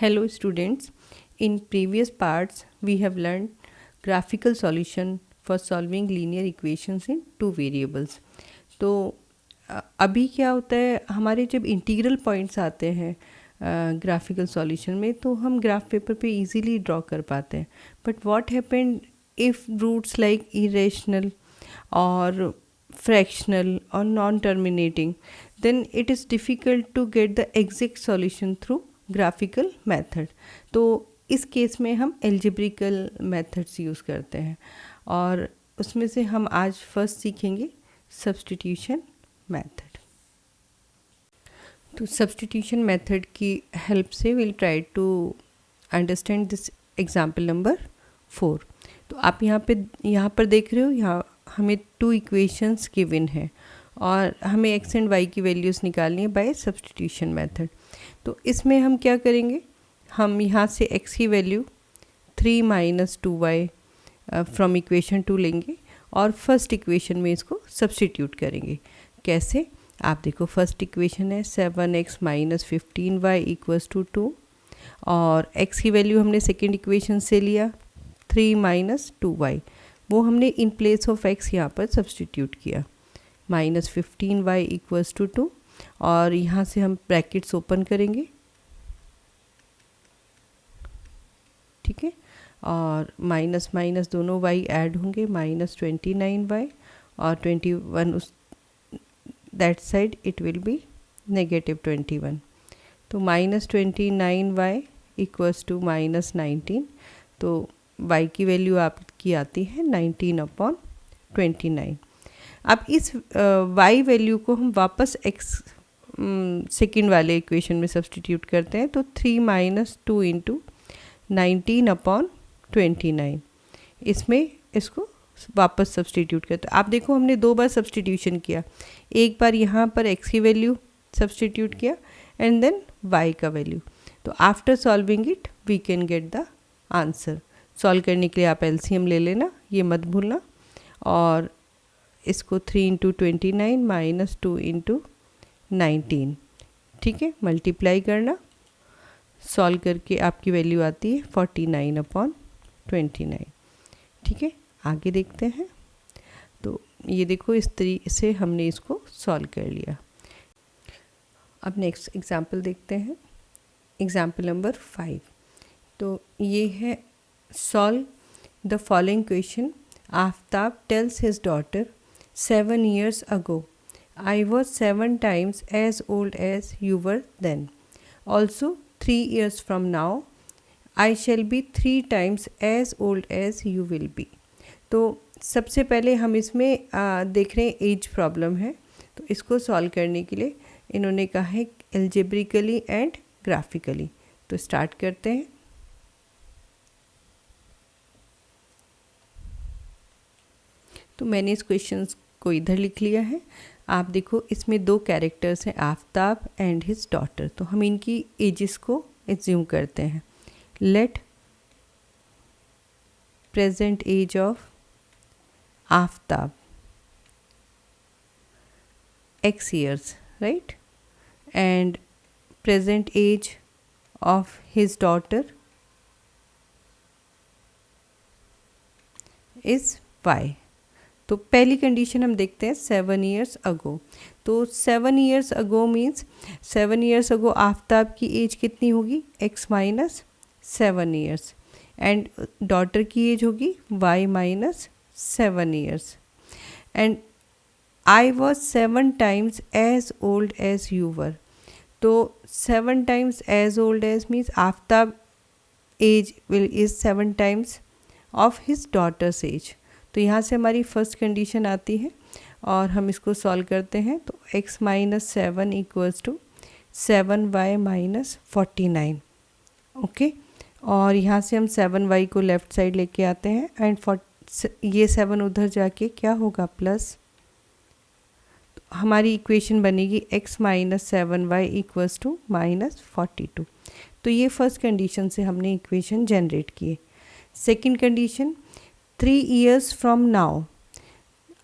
Hello students, in previous parts we have learned graphical solution for solving linear equations in two variables. तो अभी क्या होता है हमारे जब इंटीग्रल पॉइंट्स आते हैं ग्राफिकल सॉल्यूशन में तो हम ग्राफ पेपर पे इजीली ड्रॉ कर पाते हैं. But what happened if roots like irrational और fractional or non-terminating, then it is difficult to get the exact solution through graphical method. तो इस केस में हम algebraical methods यूज़ करते हैं और उसमें से हम आज फर्स्ट सीखेंगे substitution method. तो substitution method की हेल्प से we'll try to understand this example number 4. तो आप यहाँ पर देख रहे हो, यहाँ हमें टू इक्वेशंस गिवन है और हमें एक्स एंड वाई की वैल्यूज़ निकालनी है बाय सब्स्टिट्यूशन मेथड. तो इसमें हम क्या करेंगे, हम यहाँ से एक्स की value 3 minus 2y from equation 2 लेंगे और फर्स्ट इक्वेशन में इसको सब्स्टिट्यूट करेंगे. कैसे, आप देखो फर्स्ट इक्वेशन है 7x minus 15y equals to 2 और x की वैल्यू हमने सेकेंड इक्वेशन से लिया 3 माइनस 2y, वो हमने इन प्लेस ऑफ x यहाँ पर सब्स्टिट्यूट किया. माइनस 15y इक्वल्स टू 2 और यहाँ से हम ब्रैकेट्स ओपन करेंगे, ठीक है, और माइनस माइनस दोनों y ऐड होंगे, माइनस 29y और 21 उस that side it will be negative 21. तो minus 29y equals to minus 19. तो y की वैल्यू आपकी आती है 19/29. अब इस y वैल्यू को हम वापस x सेकेंड वाले इक्वेशन में सब्स्टिट्यूट करते हैं. तो 3 माइनस 2 इंटू 19/29 इसमें इसको वापस सब्स्टिट्यूट करते हैं. आप देखो हमने दो बार सब्स्टिट्यूशन किया, एक बार यहाँ पर x की वैल्यू सब्स्टिट्यूट किया एंड देन y का वैल्यू. तो after solving it we can get the answer. Solve करने के लिए आप एलसीएम ले लेना, ये मत भूलना, और इसको 3 इंटू 29 माइनस 2 इंटू 19, ठीक है, मल्टीप्लाई करना. सॉल्व करके आपकी वैल्यू आती है 49/29, ठीक है. आगे देखते हैं. तो ये देखो इस तरीके से हमने इसको सॉल्व कर लिया. अब नेक्स्ट एग्जाम्पल देखते हैं, एग्जाम्पल नंबर 5. तो ये है solve the following question. Aftab tells his daughter, 7 years ago, I was 7 times as old as you were then. Also, 3 years from now, I shall be 3 times as old as you will be. तो सबसे पहले हम इसमें देख रहे हैं as problem है. तो इसको सॉल्व करने के लिए इन्होंने कहा है एल्जेब्रिकली एंड ग्राफिकली. तो स्टार्ट करते हैं. तो मैंने इस क्वेश्चन को इधर लिख लिया है. आप देखो इसमें दो कैरेक्टर्स हैं, आफ्ताब एंड हिज डॉटर. तो हम इनकी एजेस को एज्यूम करते हैं. Let present age of Aftab x years, right, and present age of his daughter is y. तो पहली कंडीशन हम देखते हैं 7 years ago. तो 7 years ago means 7 years ago Aftab की एज कितनी होगी, x minus 7 years, and daughter की एज होगी y minus 7 years. And I was 7 times as old as you were. तो 7 times as old as means Aftab age is 7 times of his daughter's age. तो यहाँ से हमारी first condition आती है और हम इसको सॉल्व करते हैं. तो x minus 7 equals to 7y minus 49, okay. और यहाँ से हम 7y को लेफ़्ट साइड लेके आते हैं एंड ये 7 उधर जाके क्या होगा प्लस. हमारी इक्वेशन बनेगी x minus 7y equals to minus 42. तो ये फर्स्ट कंडीशन से हमने इक्वेशन जनरेट की है. Second condition 3 years from now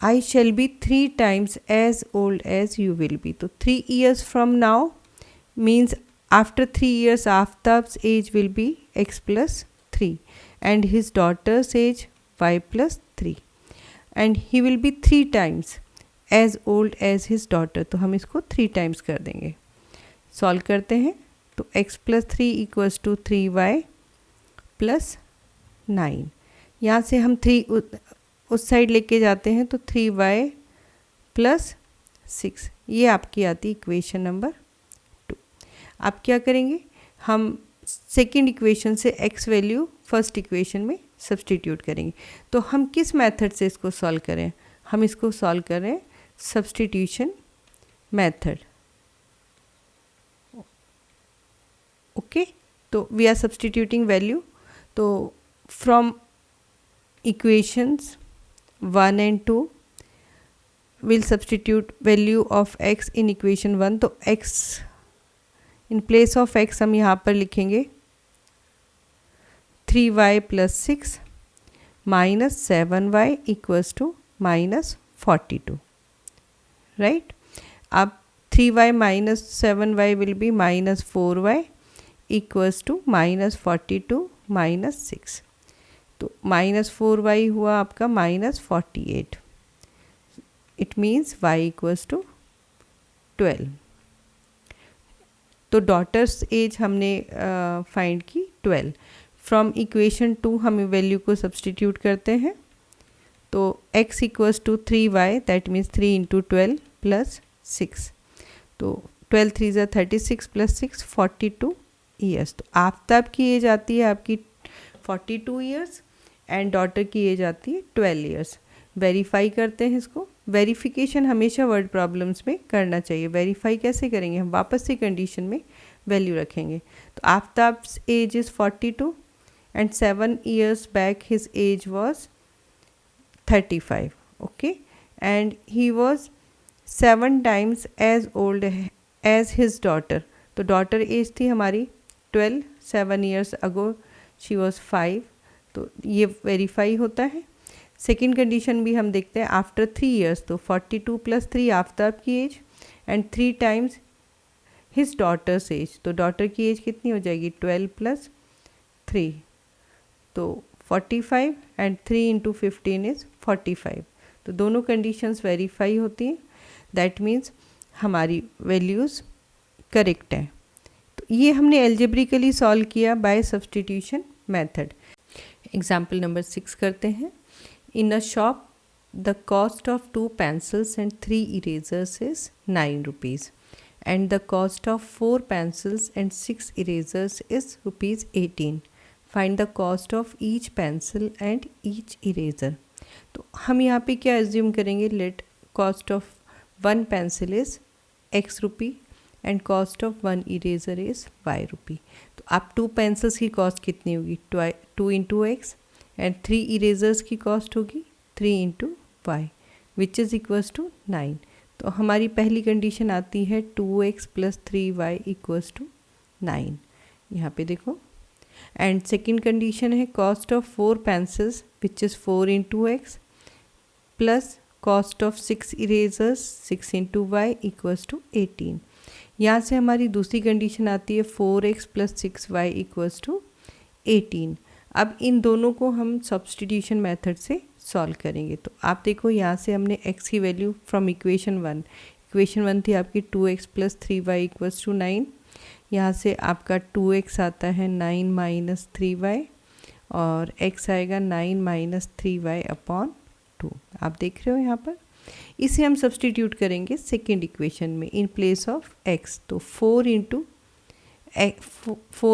I shall be 3 times as old as you will be. तो 3 years from now means after 3 years Aftab's age will be x plus 3 and his daughter's age y plus 3 and he will be 3 times as old as his daughter. तो हम इसको 3 times कर देंगे. Solve करते हैं तो x plus 3 equals to 3y plus 9. यहाँ से हम 3 उस साइड लेके जाते हैं तो 3y प्लस 6 ये आपकी आती इक्वेशन नंबर 2. आप क्या करेंगे, हम सेकेंड इक्वेशन से x वैल्यू फर्स्ट इक्वेशन में सब्सटीट्यूट करेंगे. तो हम किस मेथड से इसको सॉल्व करें, हम इसको सॉल्व करें सब्सटीट्यूशन मेथड. ओके, तो वी आर सब्सटीट्यूटिंग वैल्यू. तो from equations 1 and 2 we'll substitute value of x in equation 1. तो x in place of x हम यहाँ पर लिखेंगे 3y plus 6 minus 7y equals to minus 42. Right? अब 3y minus 7y will be minus 4y equals to minus 42 minus 6. तो minus 4y हुआ आपका minus 48. It means y equals to 12. तो daughters as हमने फाइंड की 12. फ्रॉम इक्वेशन 2 हम value को substitute करते हैं तो x equals to 3y that means 3 into 12 plus 6. तो 12 3 ज़ा 36 प्लस 6 42 ईयर्स. तो आफ्ताब की एज आती है आपकी 42 ईयर्स एंड डॉटर की एज आती है 12 ईयर्स. वेरीफाई करते हैं इसको. वेरिफिकेशन हमेशा वर्ड प्रॉब्लम्स में करना चाहिए. वेरीफाई कैसे करेंगे, हम वापस से कंडीशन में वैल्यू रखेंगे. तो Aftab's age is 42 and 7 years back his age was 35. Okay, and he was 7 times age old as his daughter. तो डॉटर एज थी हमारी 12, 7 years अगो शी वॉज 5. तो ये वेरीफाई होता है. सेकेंड कंडीशन भी हम देखते हैं आफ्टर 3 years. तो 42 प्लस 3 आफ्ताब की age and 3 times his daughter's age. तो डॉटर की एज कितनी हो जाएगी 12 प्लस 3 तो 45 एंड 3 इंटू 15 इज़ 45. तो दोनों कंडीशंस वेरीफाई होती हैं. दैट मीन्स हमारी वैल्यूज़ करेक्ट हैं. तो ये हमने एल्जेब्रिकली सॉल्व किया by substitution method. Example number 6 करते हैं. In a shop, the cost of 2 pencils and 3 erasers is 9 rupees and the cost of 4 pencils and 6 erasers is rupees 18. Find the cost of each pencil and each eraser. तो हम यहाँ पे क्या assume करेंगे, let cost of 1 pencil is x rupee and cost of 1 eraser is y rupee. तो आप 2 pencils की cost कितनी होगी 2 into x एंड 3 इरेजर्स की कॉस्ट होगी 3 into Y which is equals to 9. तो हमारी पहली कंडीशन आती है 2x plus 3y equals to 9. यहाँ पे देखो. एंड सेकेंड कंडीशन है cost of 4 pencils which is 4 into X plus cost of 6 erasers 6 into Y equals to 18. यहाँ से हमारी दूसरी कंडीशन आती है 4x plus 6y equals to 18. अब इन दोनों को हम सब्सटीट्यूशन मेथड से सॉल्व करेंगे. तो आप देखो यहाँ से हमने x की वैल्यू फ्रॉम इक्वेशन 1 थी आपकी 2x plus 3y equals to 9. यहाँ से आपका 2x आता है 9 माइनस 3y और x आएगा 9 माइनस 3y अपॉन 2. आप देख रहे हो यहाँ पर. इसे हम सब्सटीट्यूट करेंगे सेकेंड इक्वेशन में इन प्लेस ऑफ x. तो 4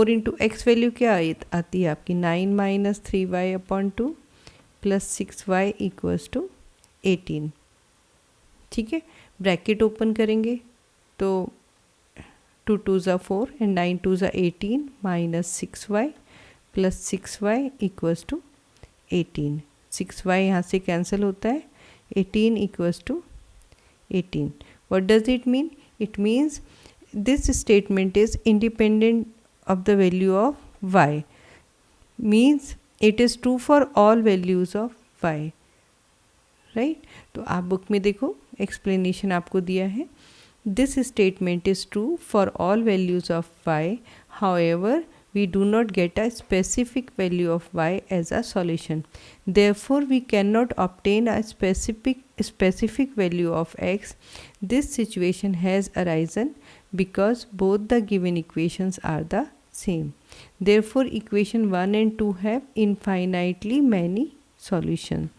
इंटू एक्स वैल्यू क्या आती है आपकी 9 minus 3y upon 2 plus 6y equals to 18. ठीक है, ब्रैकेट ओपन करेंगे तो 2 2 ज़ा 4 एंड 9 2 ज़ा 18 minus 6y plus 6y equals to 18. 6y यहाँ से कैंसिल होता है. 18 equals to 18. What does it mean? It means this statement is independent of the value of y, means it is true for all values of y. right? तो आप book में देखो explanation आपको दिया है. This statement is true for all values of y. However, we do not get a specific value of y as a solution. Therefore, we cannot obtain a specific value of x. This situation has arisen because both the given equations are the same. Therefore, equation 1 and 2 have infinitely many solutions.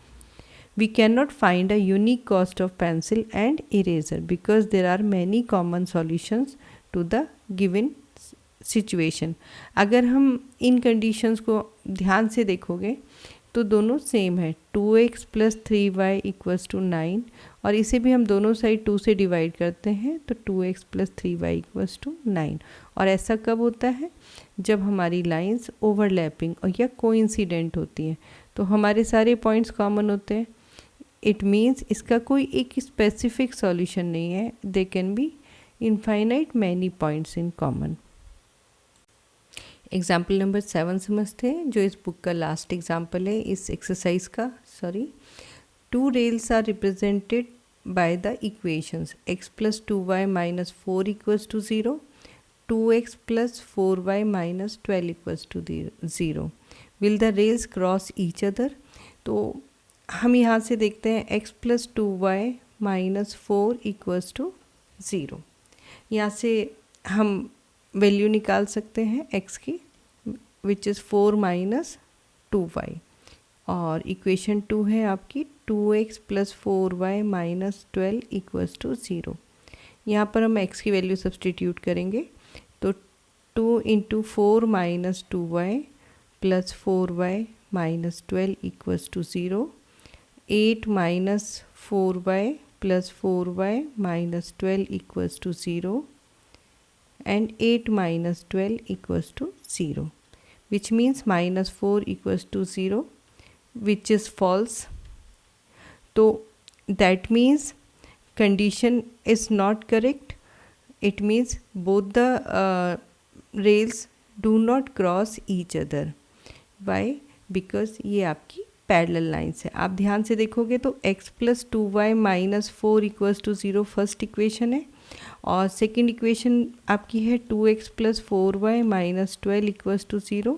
We cannot find a unique cost of pencil and eraser because there are many common solutions to the given situation. अगर हम इन conditions को ध्यान से देखोगे तो दोनों same है. 2x plus 3y equals to 9 और इसे भी हम दोनों साइड 2 से डिवाइड करते हैं तो 2x plus 3y equals to 9. और ऐसा कब होता है? जब हमारी लाइंस ओवरलैपिंग और या कोइंसिडेंट होती हैं. तो हमारे सारे पॉइंट्स कॉमन होते हैं. इट मीन्स इसका कोई एक स्पेसिफिक सॉल्यूशन नहीं है. They can be infinite many points in common. Example number 7 समझते हैं जो इस बुक का लास्ट एग्जाम्पल है इस एक्सरसाइज का. Two rails are represented by the equations x plus 2y minus 4 equals to 0, 2x plus 4y minus 12 equals to 0. Will the rails cross each other? तो हम यहाँ से देखते हैं x plus 2y minus 4 equals to 0. यहाँ से हम value निकाल सकते हैं x की विच इज़ 4 माइनस 2y. और इक्वेशन 2 है आपकी 2x plus 4y minus 12 equals to 0. यहाँ पर हम x की वैल्यू सब्सटीट्यूट करेंगे तो 2 into 4 minus 2y plus 4y minus 12 equals to 0. 8 minus 4y plus 4y minus 12 equals to 0 and 8 minus 12 equals to 0, which means minus 4 equals to 0, which is false. So that means condition is not correct. It means both the rails do not cross each other. Why? Because ये आपकी parallel lines है. आप ध्यान से देखोगे तो x plus 2y minus 4 equals to 0 first equation है और सेकेंड इक्वेशन आपकी है 2x plus 4y minus 12 equals to 0.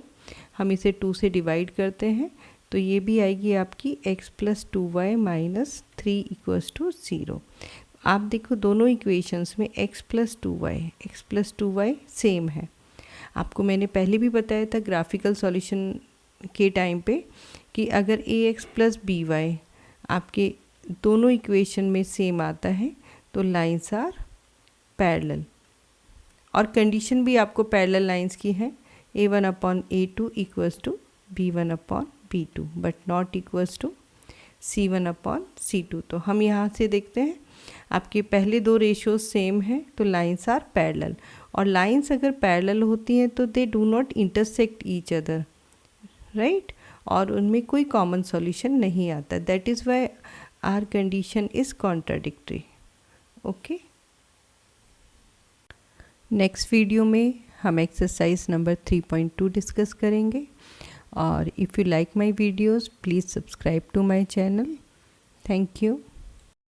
हम इसे 2 से डिवाइड करते हैं तो ये भी आएगी आपकी x plus 2y minus 3 equals to 0. आप देखो दोनों इक्वेशंस में x प्लस 2y सेम है. आपको मैंने पहले भी बताया था ग्राफिकल सॉल्यूशन के टाइम पे कि अगर ax प्लस by आपके दोनों इक्वेशन में सेम आता है तो लाइन्स आर पैरेलल. और कंडीशन भी आपको पैरेलल लाइन्स की है a1 upon a2 equals to b1 upon b2 but not equals to c1 upon c2. तो हम यहाँ से देखते हैं आपके पहले दो रेशियोज सेम हैं तो लाइन्स आर पैरेलल. और लाइन्स अगर पैरेलल होती हैं तो they do not intersect each other, right. और उनमें कोई कॉमन सॉल्यूशन नहीं आता. That is why our condition is contradictory. Okay. Next video में हम एक्सरसाइज नंबर 3.2 डिस्कस करेंगे. और if you like my videos please subscribe to my channel. Thank you.